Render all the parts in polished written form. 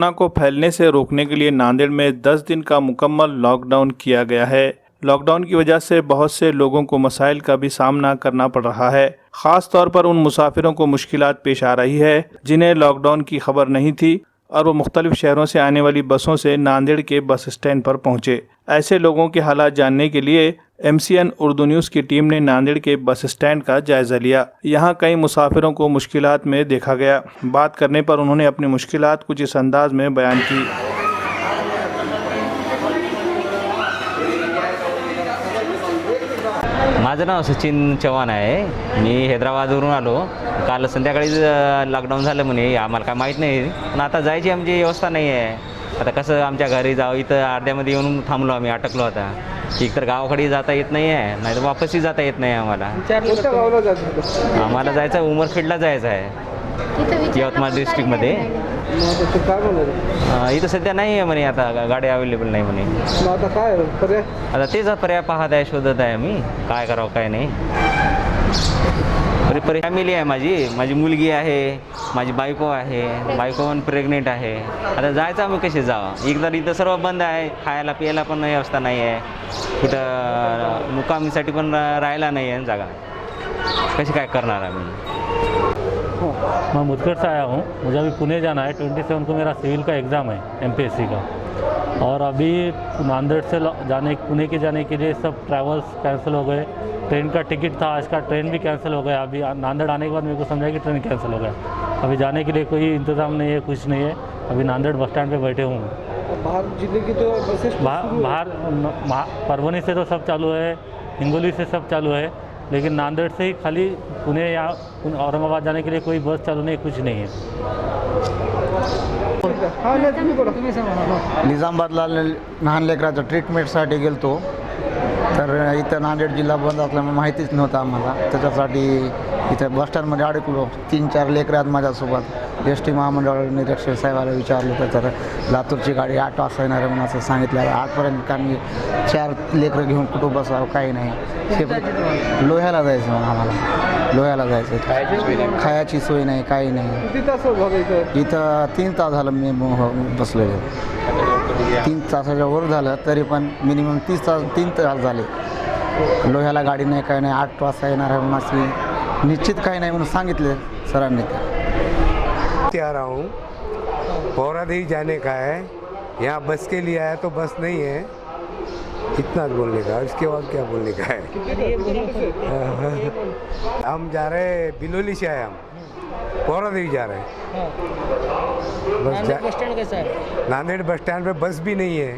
Corona को फैलने से रोकने के लिए नांदेड़ में 10 दिन का मुकम्मल लॉकडाउन किया गया है। लॉकडाउन की वजह से बहुत से लोगों को मसाइल का भी सामना करना पड़ रहा है। खास तौर पर उन मुसाफिरों को मुश्किलात पेश आ रही है जिन्हें लॉकडाउन की खबर नहीं थी और वो मुख्तलिफ शहरों से आने वाली बसों से नांदेड़ के बस स्टैंड पर पहुंचे। ऐसे लोगों के हालात जानने के लिए MCN उर्दू न्यूज़ की टीम ने नांदेड़ के बस स्टैंड का जायजा लिया। यहाँ कई मुसाफिरों को मुश्किलात में देखा गया। बात करने पर उन्होंने अपनी मुश्किलात कुछ इस अंदाज में बयान की। माझं नाव सचिन चव्हाण आहे। मी हैदराबादवरून आलो। काल संध्याकाळी लॉकडाऊन झालं म्हणे, आम्हाला काय माहीत नाही, पण आता जायची आमची व्यवस्था नाही आहे। आता कसं आमच्या घरी जाऊ, इथं अर्ध्यामध्ये येऊन थांबलो, आम्ही अटकलो आता। एकतर गावाकडे जाता येत नाही आहे, नाही तर वापसही जाता येत नाही आम्हाला। आम्हाला जायचं आहे, उमरखेडला जायचं आहे, यवतमाळ डिस्ट्रिक्टमध्ये। इथं सध्या नाही आहे म्हणे, आता गाडी अवेलेबल नाही म्हणे। आता काय पर्याय? आता तेच पर्याय पाहत आहे, शोधत आहे आम्ही, काय करावं काय नाही। फॅमिली आहे, माझी मुलगी आहे, माझी बायको आहे, बायको पण प्रेग्नेंट आहे। आता जायचं आम्ही कसे जावं? एकदा इथं सर्व बंद आहे, खायला पियाला पण व्यवस्था नाही आहे, कुठं मुक्कामीसाठी पण राहायला नाही आहे जागा, कशी काय करणार आम्ही? मैं मुदगढ़ से आया हूँ। मुझे अभी पुणे जाना है। 27 को मेरा सिविल का एग्ज़ाम है MPSC का, और अभी नांदेड़ से पुणे के जाने के लिए सब ट्रैवल्स कैंसिल हो गए। ट्रेन का टिकट था आज का, ट्रेन भी कैंसिल हो गया। अभी नांदेड़ आने के बाद मेरे को समझा कि ट्रेन कैंसिल हो गया। अभी जाने के लिए कोई इंतज़ाम नहीं है, कुछ नहीं है। अभी नांदेड़ बस स्टैंड पे बैठे हूँ। बाहर जिले की तो बसेस बाहर परभनी से तो सब चालू है, हिंगोली से सब चालू है, लेकिन नांदेड़ से ही खाली पुणे या औरंगाबाद जाने के लिए कोई बस चालू नहीं, कुछ नहीं है। निजामाबादला लहान लेकराच्या ट्रीटमेंटसाठी गेलतो, तर इथं नांदेड जिल्हा बंद असल्यामुळे माहितीच नव्हतं आम्हाला। त्याच्यासाठी इथं बसस्टँडमध्ये अडकलो। 3-4 लेकरं आहेत माझ्यासोबत। ST महामंडळ निरीक्षक साहेबाला विचारलं तर लातूरची गाडी 8 वाजता येणार आहे म्हणून असं सांगितलं। 8पर्यंत का मी 4 लेकरं घेऊन कुठं बसावं, काही नाही। लोह्याला जायचं मग आम्हाला, लोह्याला जायचं, खायची सोय नाही, काही नाही। किती तास झाले इथं 3 तास झालं मी बसलेलो। 3 तासाच्या वर झालं, तरी पण मिनिमम 3 तास झाले। लोह्याला गाडी नाही, काही नाही, 8 वाजता येणार आहे म्हणून असं निश्चित काही नाही म्हणून सांगितले सरांनी। आ रहा हूँ, पौरादेवी जाने का है। यहाँ बस के लिए आया तो बस नहीं है, इतना बोलने का। इसके बाद क्या बोलने का है? हम जा रहे हैं बिलोली से आए, हम पौरादेवी जा रहे हैं। बस स्टैंड कैसा है? नांदेड़ बस स्टैंड पे बस भी नहीं है,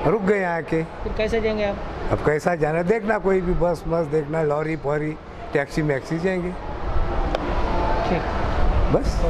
रुक गए यहाँ के। फिर कैसे जाएंगे आप? अब कैसा जाना, देखना कोई भी बस देखना, लॉरी फॉरी टैक्सी मैक्सी जाएंगे ठीक, बस।